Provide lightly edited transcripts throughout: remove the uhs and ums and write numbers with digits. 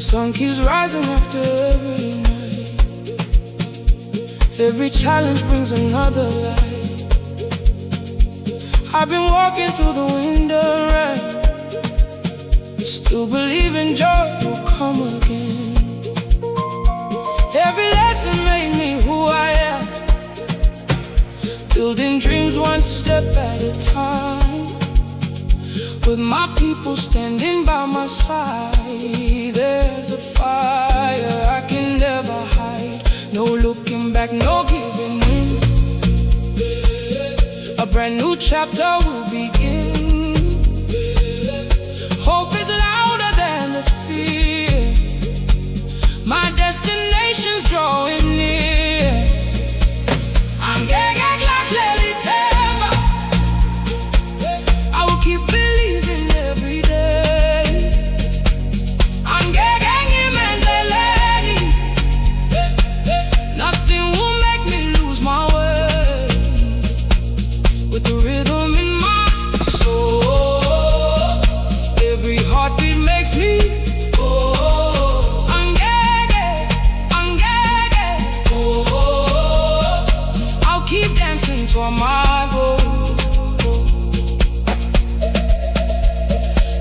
sun keeps rising after every night. Every challenge brings another light. I've been walking through the winter rain, still believing joy will come again. Every lesson made me who I am, building dreams one step at a time. With my people standing by my side, there's a fire I can never hide. No looking back, no giving in. A brand new chapter will begin. Hope is louder than the fear. My destination's drawing near. Angeke Lwela, I will keep believing every day. Angeke ngimendeleni, nothing will make me lose my way. With the rhythm in my soul, every heartbeat makes me oh. Angeke, oh. I'll keep dancing toward my goal.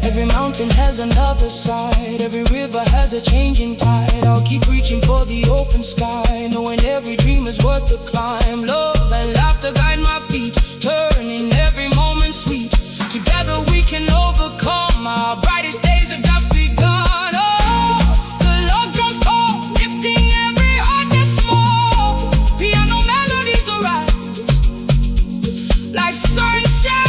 Every mountain has another side, every river has a changing tide. I'll keep reaching for the open sky, knowing every dream is worth the climb. Love and laughter guide my feet, turning every moment sweet. Together we can overcome, our brightest days have just begun. Oh, the love drums call, lifting every heart that's small. Piano melodies arise like sunshine.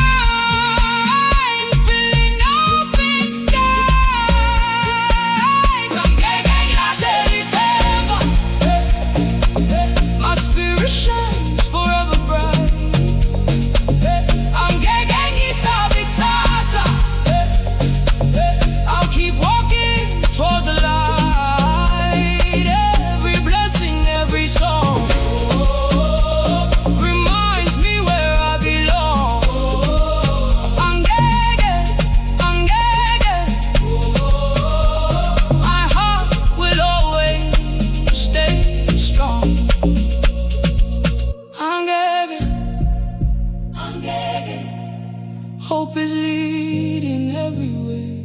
Hope is leading every way.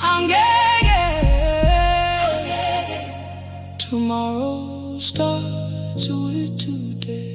Angeke, tomorrow starts with today.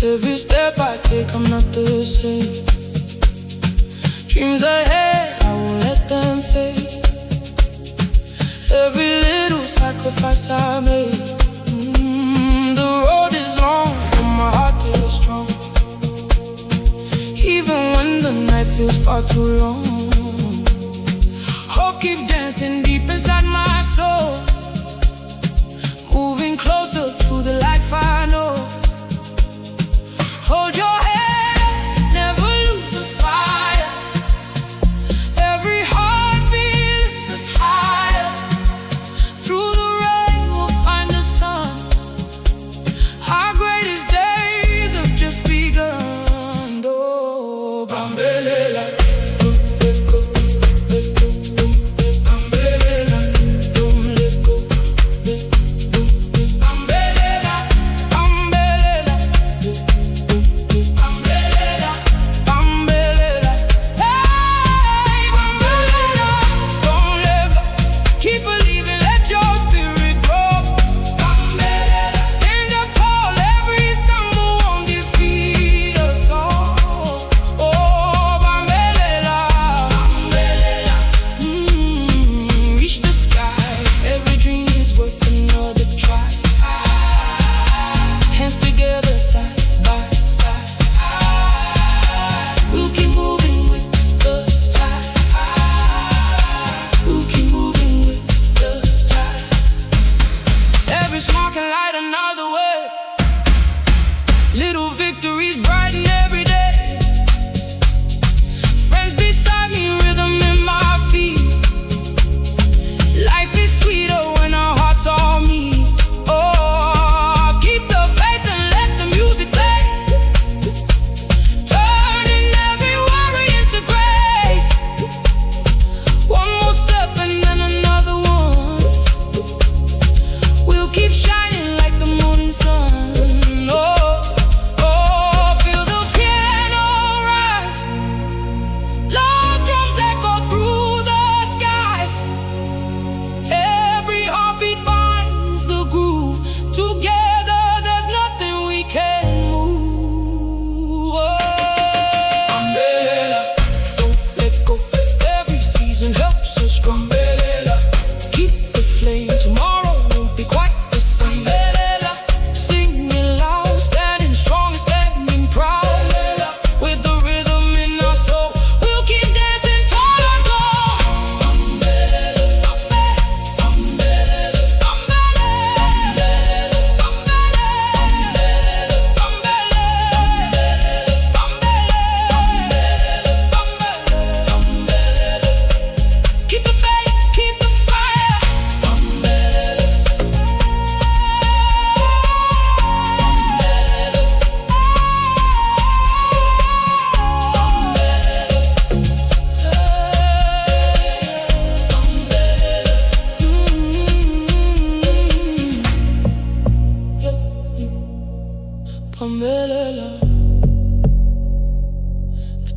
Every step I take, I'm not the same. Dreams ahead, I won't let them fade. Every little sacrifice I made. The road is long, but my heart is strong. Even when the night feels far too long, hope keeps dancing deep inside my soul, moving closer to the life I know. Hold your head up, never lose the fire. Every heartbeat lifts us higher. Through the rain we'll find the sun. Our greatest days have just begun. Oh, Bambelela,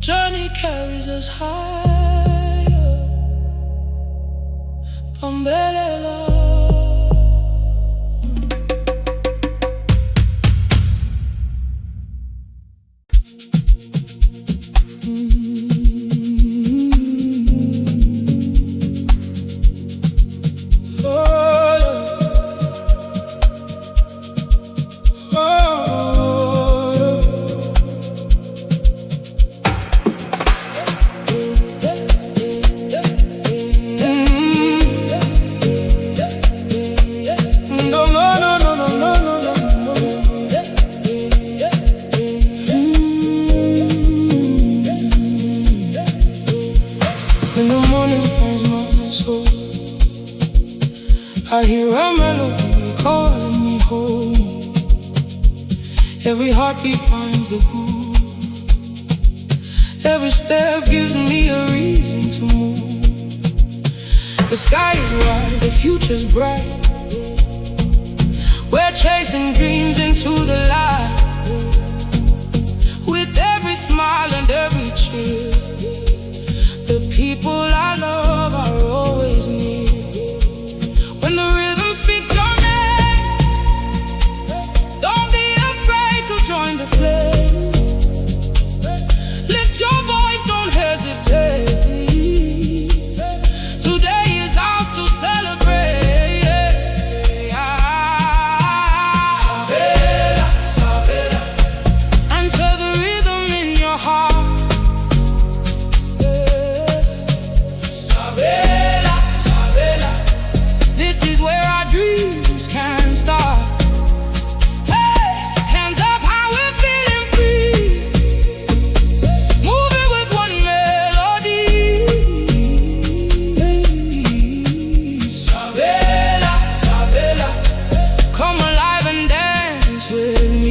Journey carries us higher. Bambelela. I hear a melody calling me home. Every heartbeat finds the groove. Every step gives me a reason to move. The sky is wide, the future's bright. We're chasing dreams into the light. With every smile and every cheer, the people I love are always near. When the rhythm speaks your name, don't be afraid to join the flame. Lift your voice, don't hesitate. Today is ours to celebrate. Sabela, Sabela. Answer the rhythm in your heart. Sabela, Sabela. This is where our dreams can start. Hey, hands up how we're feeling free. Moving with one melody. Sabela, Sabela. Come alive and dance with me.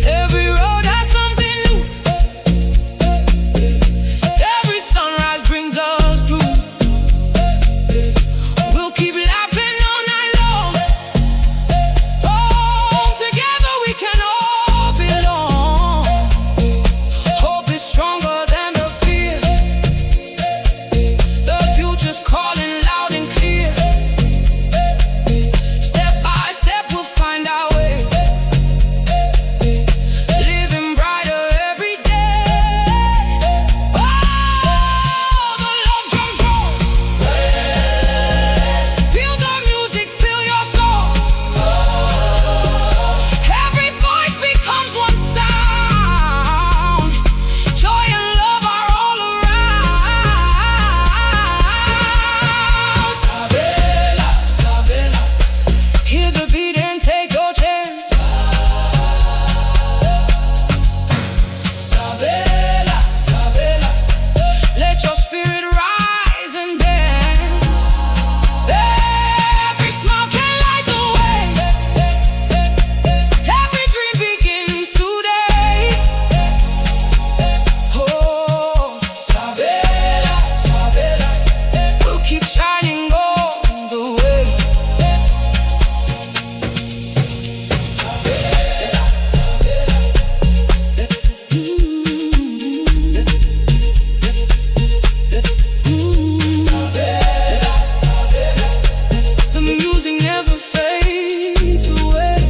Every road has something new. Every sunrise brings us through. We'll keep laughing all night long. Oh, together we can all belong. Hope is stronger than the fear. The future's calling loud and clear. Step by step we'll find our way. Living brighter every day. Oh, the love drums roll. Feel the music, fill your soul. Every voice becomes one sound. Joy and love are all around. Sabela, Sabela. Hear the beat and take your chance. Sabela, Sabela. Let your spirit rise and dance. Every smile can light the way. Every dream begins today. Oh, Sabela, Sabela. We'll keep shining all the way. The music never fades away.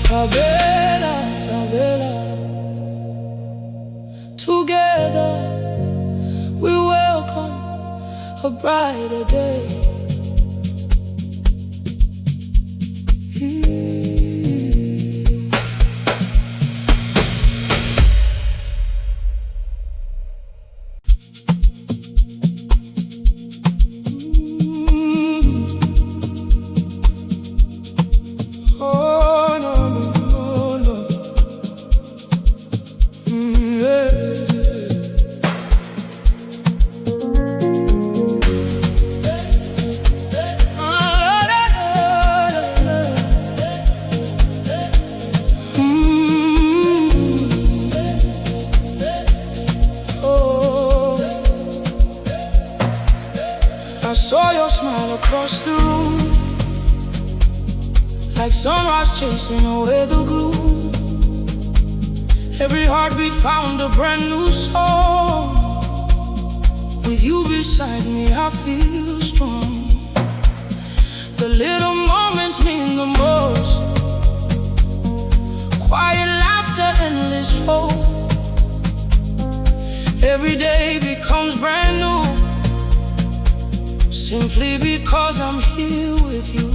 Sabela, Sabela. Together we welcome a brighter day. Oh, no, no, no, no. Yeah. like sunrise chasing away the gloom. Every heartbeat found a brand new song. With you beside me, I feel strong. The little moments mean the most. Quiet laughter, endless hope. Every day becomes brand new, simply because I'm here with you.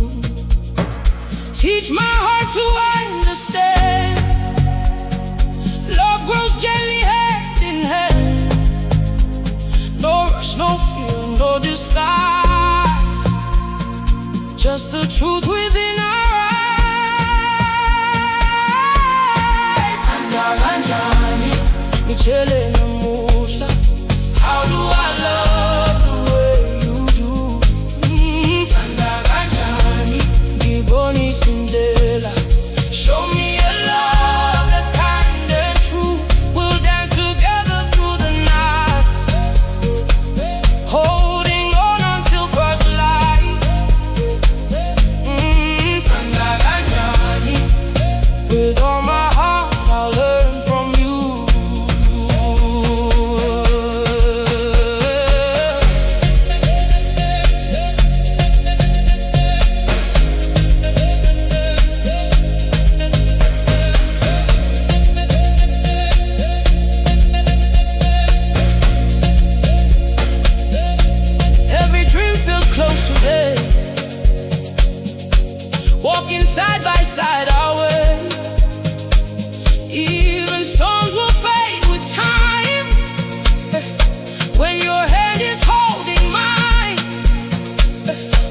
Teach my heart to understand. Love grows gently hand in hand. No rush, no fear, no disguise. Just the truth within our eyes. Thanda Kanjani Sabela. How do I love the way you do? Thanda Kanjani Sabela. Show me a love that's kind and true. We'll dance together through the night, holding on until first light. Thanda Kanjani, with all my heart I'll learn from you. Every dream feels close today, walking side by side our way. Even storms will fade with time, when your hand is holding mine.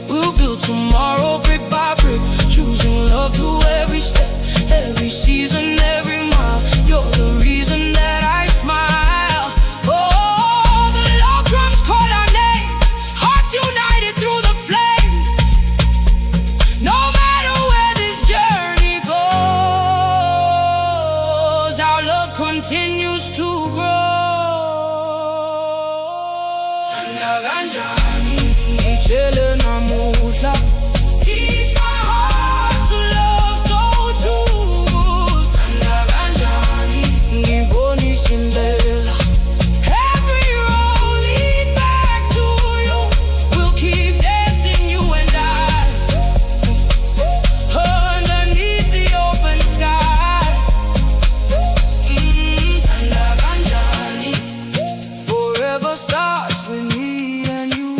We'll build tomorrow brick by brick, choosing love through every step, every season, every mile. You're the reason that I smile. Oh, the log drums call our names, hearts united through the flames. No matter where this journey goes, our love continues to grow. Thanda Kanjani Sabela. Teach my heart to love so true. Thanda Kanjani Sabela. Every road leads back to you. We'll keep dancing, you and I, underneath the open sky. Thanda Kanjani, forever starts with me and you.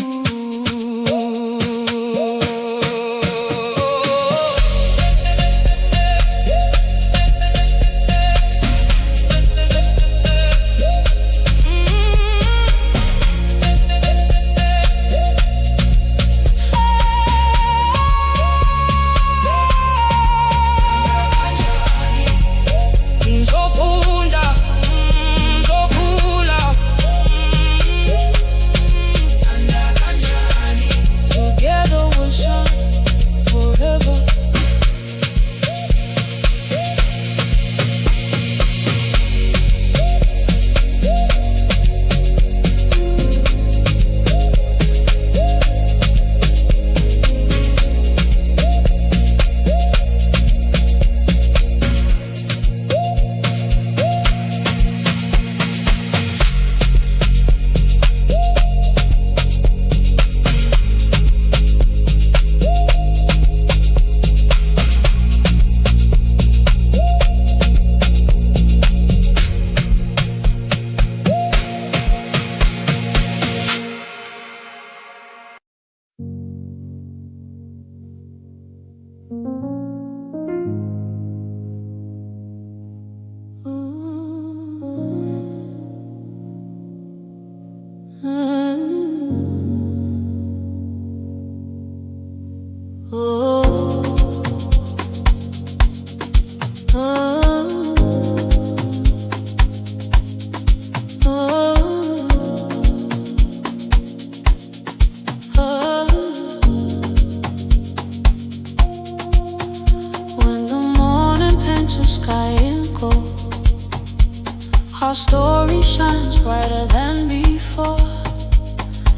Zofunda, zokhula. Thanda Kanjani, together we'll shine forever. Our story shines brighter than before.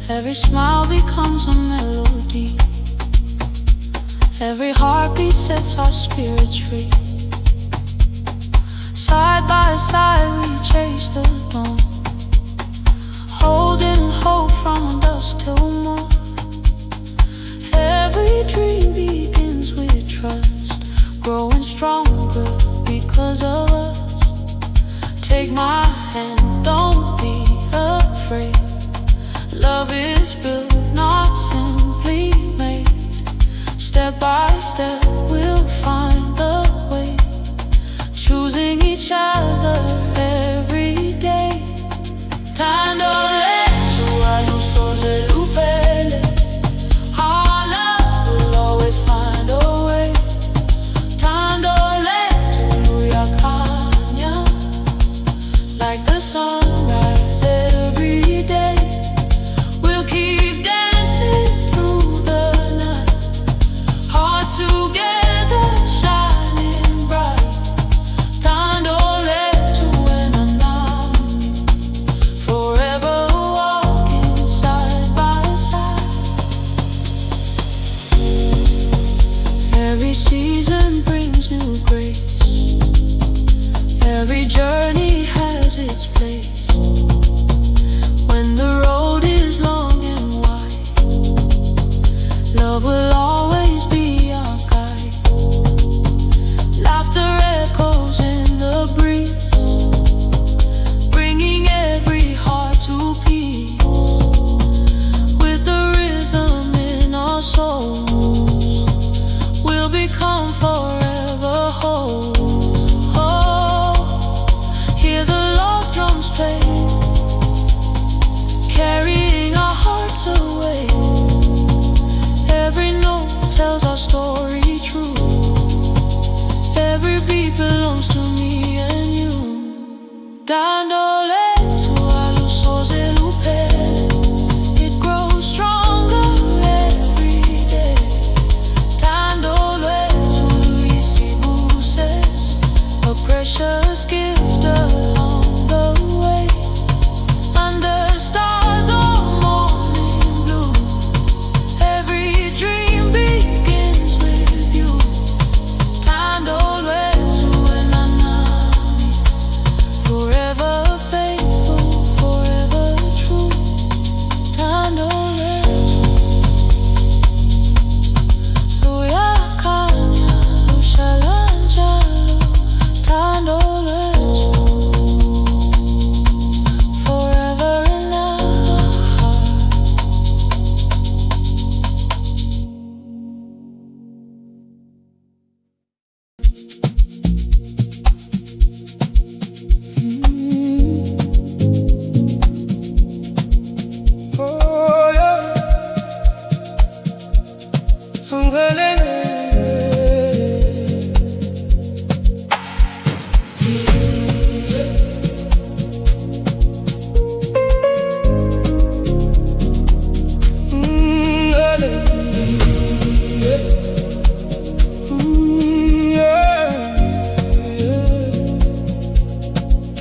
Every smile becomes a melody. Every heartbeat sets our spirits free. Side by side we chase the dawn, holding hope from dusk till morn. Every dream begins with trust, growing stronger because of us. Take my hand, don't be afraid. Love is built, not simply made. Step by step we'll find the way, choosing each other every day. Thando Lwethu, Lupele. Our love will always find a way. Thando Lwethu, Yakanya. Like the sunrise every day, we'll keep dancing through the night. Heart together, shining bright. Thando Lwethu and Anami, forever walking side by side. Every season brings new grace. Every journey has its place. When the road is long and wide, love will always be our guide. Laughter echoes in the breeze, bringing every heart to peace. With the rhythm in our souls, we'll become forever whole. Hear the love drums play, carrying our hearts away. Every note tells our story true. Every beat belongs to me and you. Thando Lwethu, Lupele. It grows stronger every day. Thando Lwethu, a precious gift along the way. Under stars or morning blue, every dream begins with you. Thando Lwethu and Anami, forever faithful, forever true. Thando Lwethu, Luyakanya, Lushalanjalo. Thando Lwethu, forever in our heart. Oh yeah, Bambelela.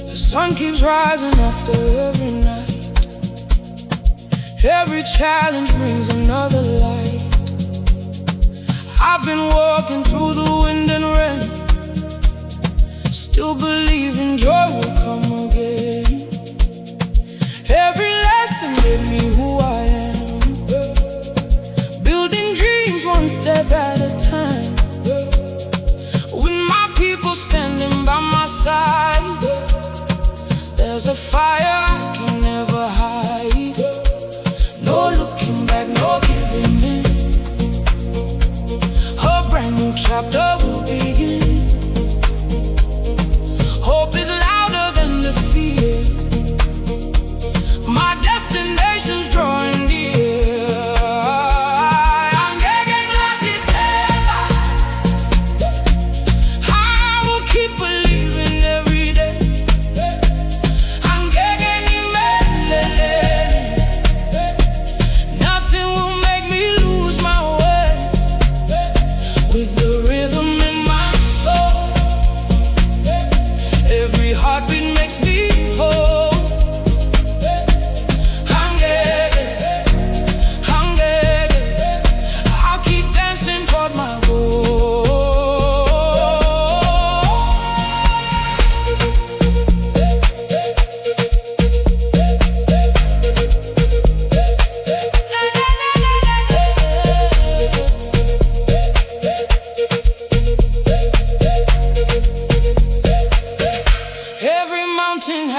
The sun keeps rising after every night. Every challenge brings another light. I've been walking through the wind and rain, still believing joy will come again. Every lesson made me who I am, building dreams one step at a time. With my people standing by my side, there's a fire I can never hide. No looking back, no giving in. A brand new chapter will begin. Hope is louder than the fear. My destination's drawing near. Angeke, I will keep believing every day. Angeke,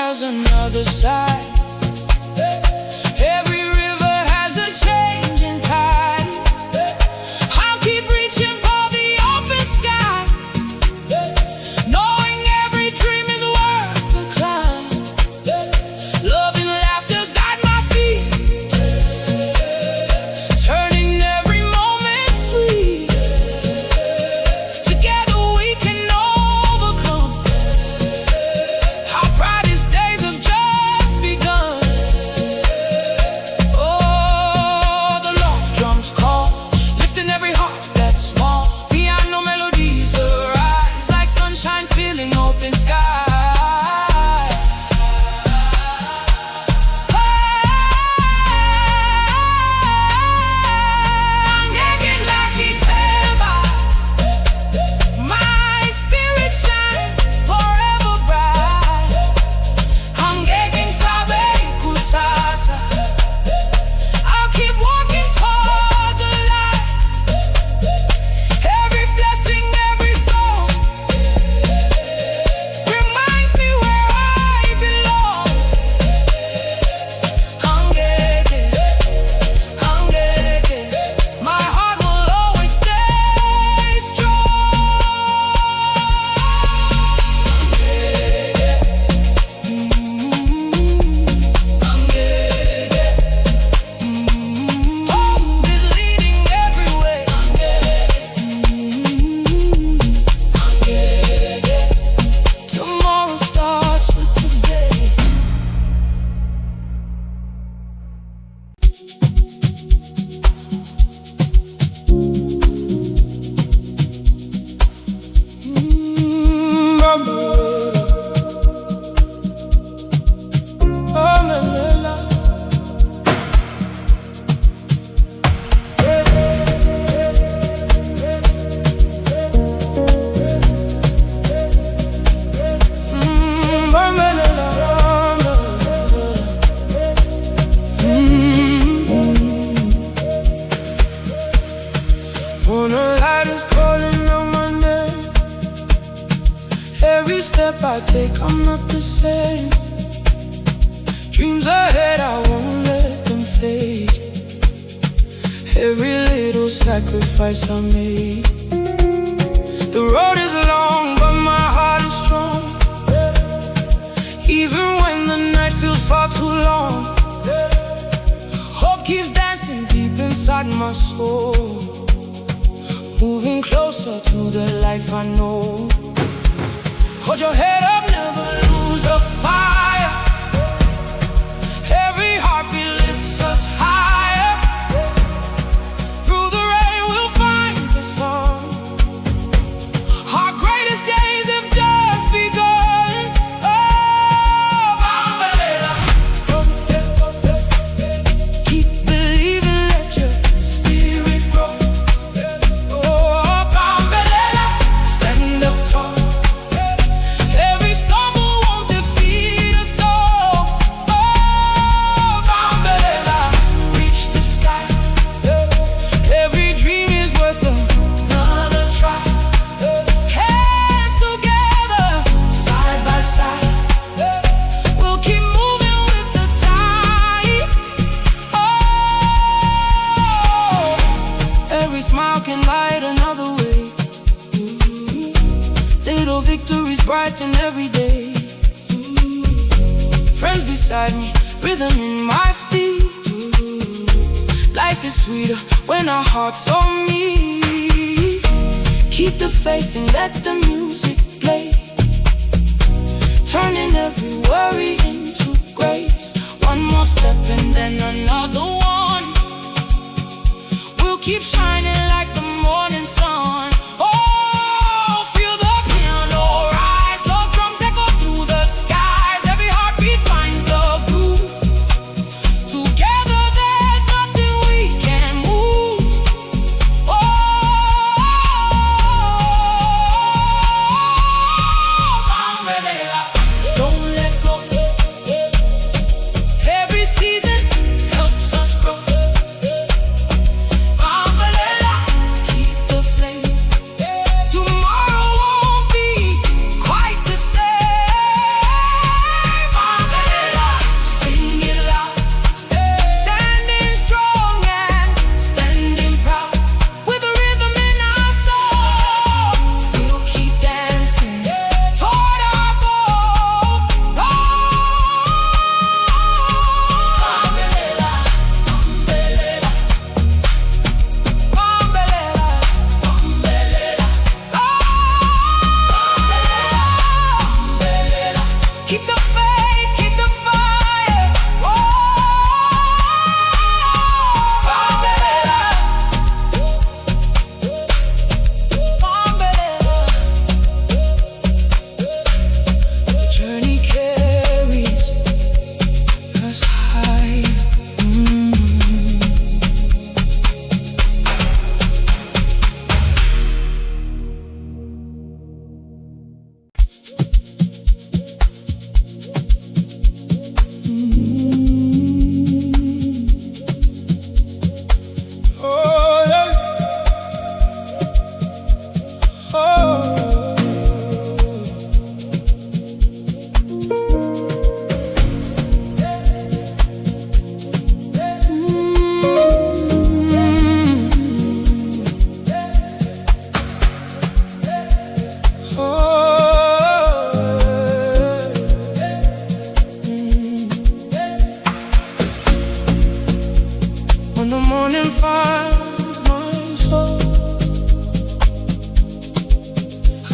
has another side. Every river has a changing tide. I'll keep reaching for the open sky, knowing every dream is worth the climb. Love and laughter guide my feet, turning every moment sweet. Together we can overcome. Our brightest days have just begun. Oh, the long drums call, lifting every heart that's small. Piano melodies arise like sunshine filling open sky. Angeke lakithemba, my spirit shines forever bright. Angeke ngisabe ikusasa, I'll keep walking toward the light. Every blessing, every song reminds me where I belong. Angeke, Angeke, my heart will always stay strong. Angeke, hope is leading every way. Angeke, tomorrow starts with today. Bambelela, Bambelela, when the light is calling out my name, every step I take I'm not the same. Dreams ahead, I won't let them fade. Every little sacrifice I made. The road is long, but my heart is strong. Even when the night feels far too long, hope keeps dancing deep inside my soul, moving closer to the life I know. Hold your head up, never lose the fire. Every heartbeat lifts us higher. Through the rain we'll find the sun. Our greatest days have just begun. Oh, Bambelela, keep believing, let your spirit grow. Oh, Bambelela, stand up tall. Every stumble won't defeat us all. Oh, Bambelela, reach the sky. Every dream is worth another try. Hands together, side by side, we'll keep moving with the tide. Oh, every smile can light another way. Little victories brighten every day. Friends beside me, rhythm in my feet. Life is sweeter when our hearts on me. Keep the faith and let the music play, turning every worry into grace. One more step and then another one. We'll keep shining like the morning sun. Oh, feel the piano rise, love drums echo through the skies. Every heartbeat finds the groove. Together there's nothing we can move. Oh, Bambelela, don't let go. Every season helps us grow. Bambelela,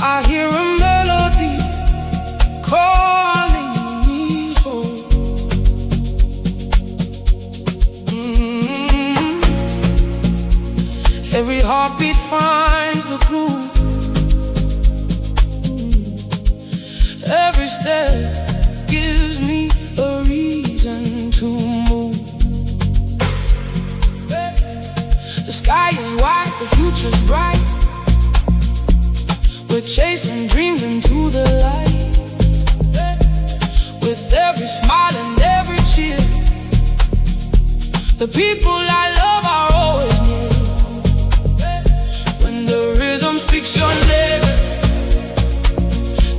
I hear a melody calling me home. Every heartbeat finds the groove. Every step gives me a reason to move. The sky is white, the future's bright. We're chasing dreams into the light. With every smile and every cheer, the people I love are always near. When the rhythm speaks your name,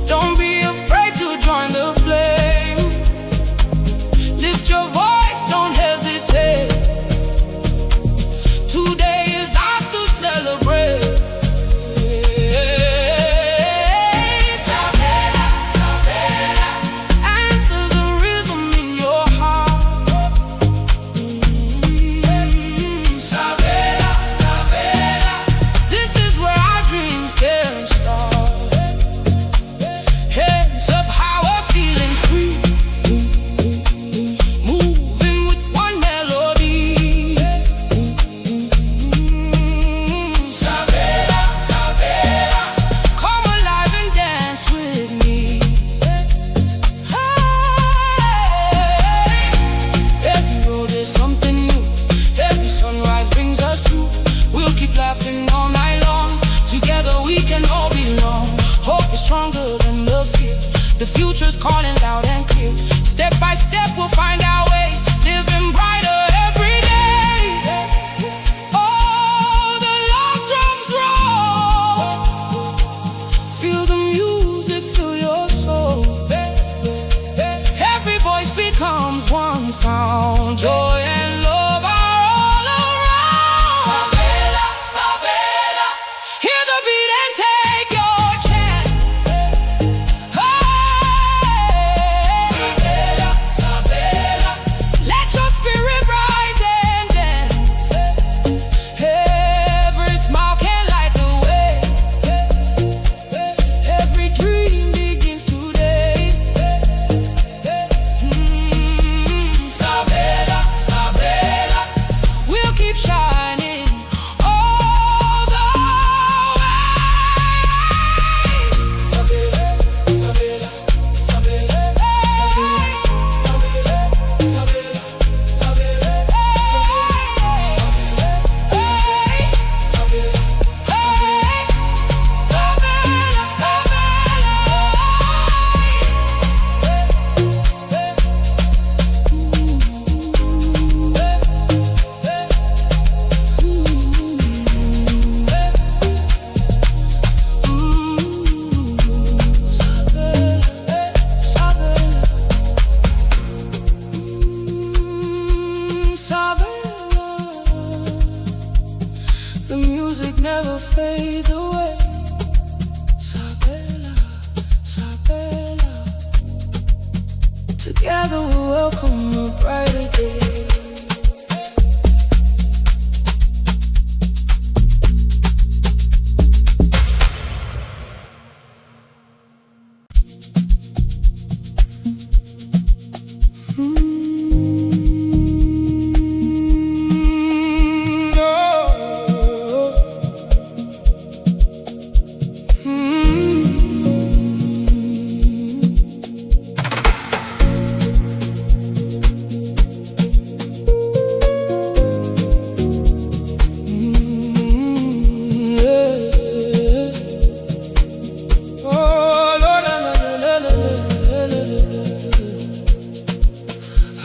don't be afraid to join the flame. Lift your voice, don't hesitate. Today is ours to celebrate. Stronger than the fear. The future's calling loud and clear. Step by step we'll find our way, living brighter every day. Oh, the long drums roll. Feel the music, feel your soul. Every voice becomes one sound. Joy and love are all around. Sabela, Sabela. Hear the beat and take your chance. The music never fades away. Sabela, Sabela. Together we'll welcome a brighter day.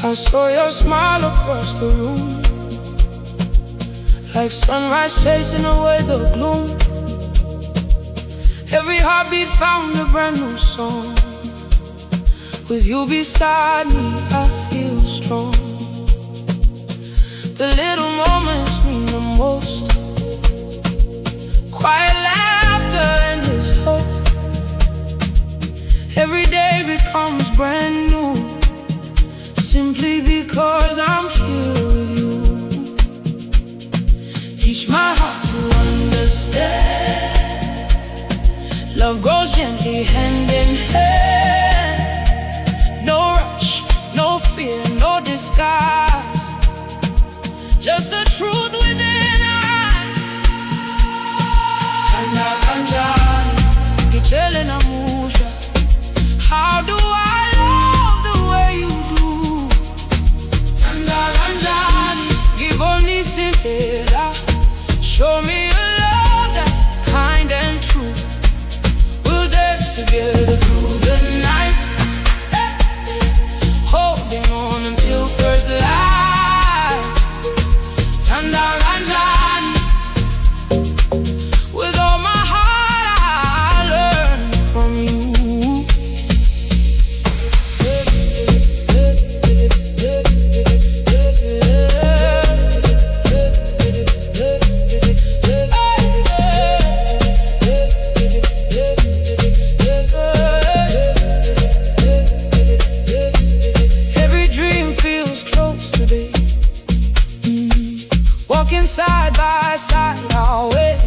I saw your smile across the room, like sunrise chasing away the gloom. Every heartbeat found a brand new song. With you beside me, I feel strong. The little moments mean the most. Quiet laughter and this hope. Every day becomes brand new, simply because I'm here with you. Teach my heart to understand. Love grows gently, hand in hand. No rush, no fear, no disguise. Just the truth within us. Thanda Kanjani Sabela. How do I love the way you do? Thanda Kanjani Sabela. Show me a love that's kind and true. We'll dance together through the night, holding on until first light. Thanda Kanjani, with all my heart I learned from you. Walking side by side our way.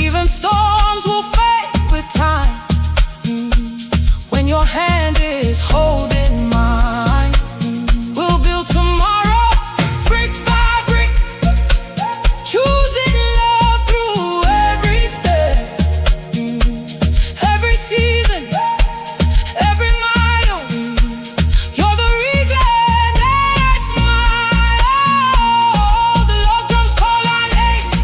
Even storms will fade with time. When your hand is holding mine, we'll build tomorrow brick by brick, choosing love through every step, every season, every mile. You're the reason that I smile. The Lord drums call our names,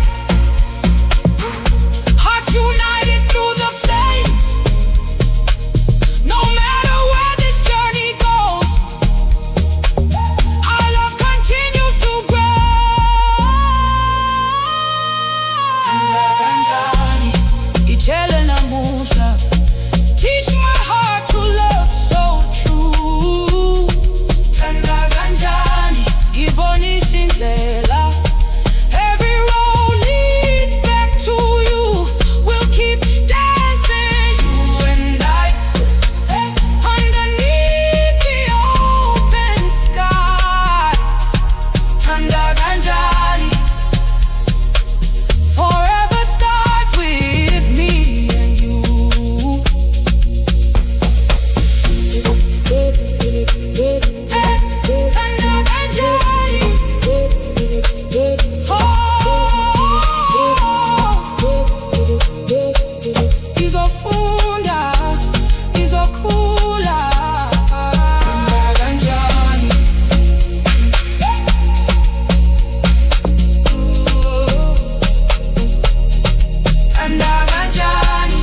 hearts united through the flames. No matter where this journey goes, our love continues to grow. Thanda Kanjani Sabela. Teach my heart to love so true. Thanda Kanjani Sabela. Every road leads back to you. We'll keep dancing, you and I, underneath the open sky. Thanda Kanjani, forever starts with me and you. Thanda Kanjani, izofunda, izokhula. Thanda Kanjani, Thanda Kanjani.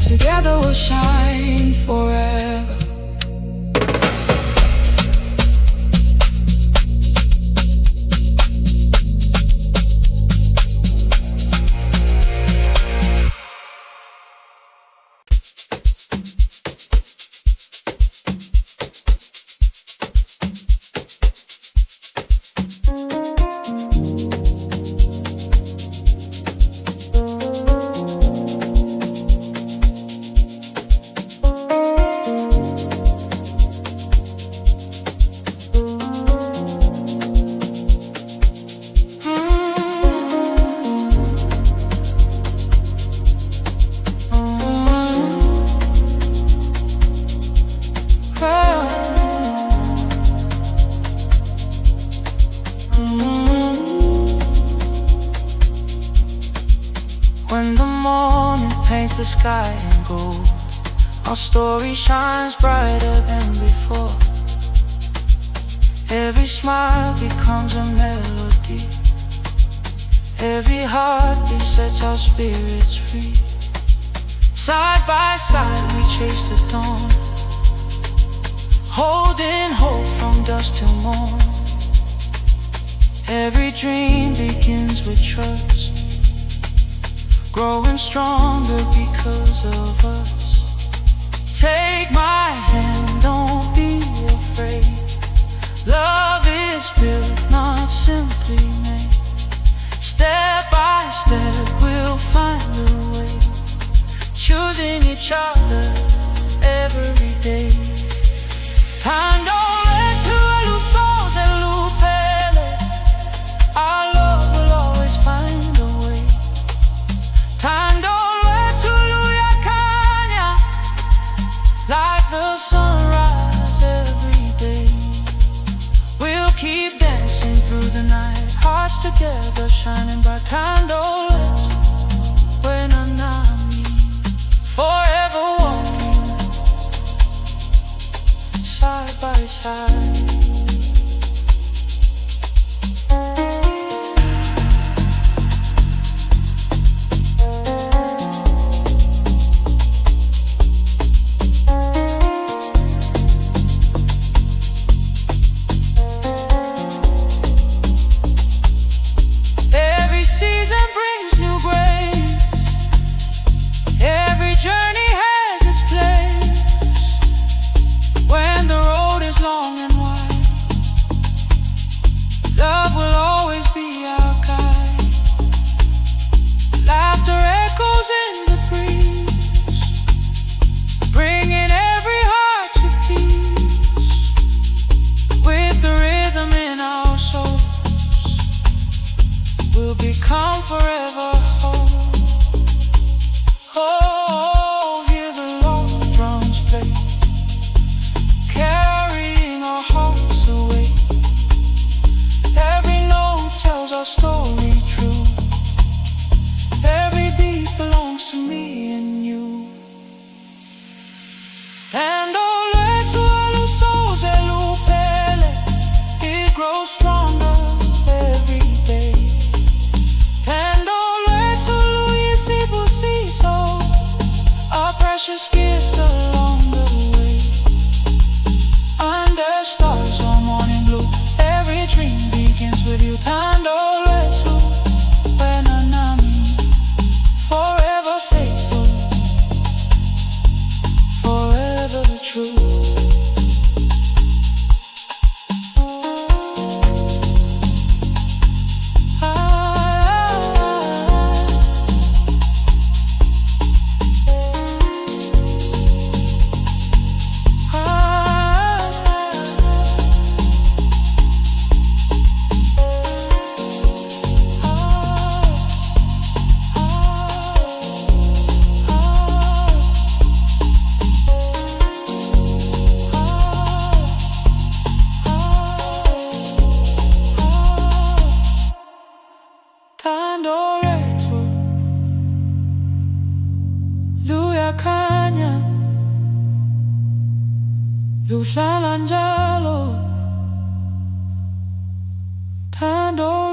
Together we'll shine forever. When the morning paints the sky in gold, our story shines brighter than before. Every smile becomes a melody. Every heartbeat sets our spirits free. Side by side we chase the dawn, holding hope from dusk till morn. Every dream begins with trust, growing stronger because of us. Take my hand, don't be afraid. Love is built, not simply made. Step by step we'll find a way, choosing each other every day. Thando Lwethu, Lusoze Lupele. Our love will always find a way. together, shining bright. Thando Lwethu, wena nami, forever walking side by side. Come forever home. Oh, hear the long drums play, carrying our hearts away. Every note tells our story true. Every beat belongs to me and you. Thando Lwethu alusoze luphele, it grows stronger every day. Precious gift along the way. Under stars or morning blue, every dream begins with you. Thando Lwethu, wena nami, forever faithful, forever true. Thando Lwethu, luyakhanya, luhlala njalo. Thando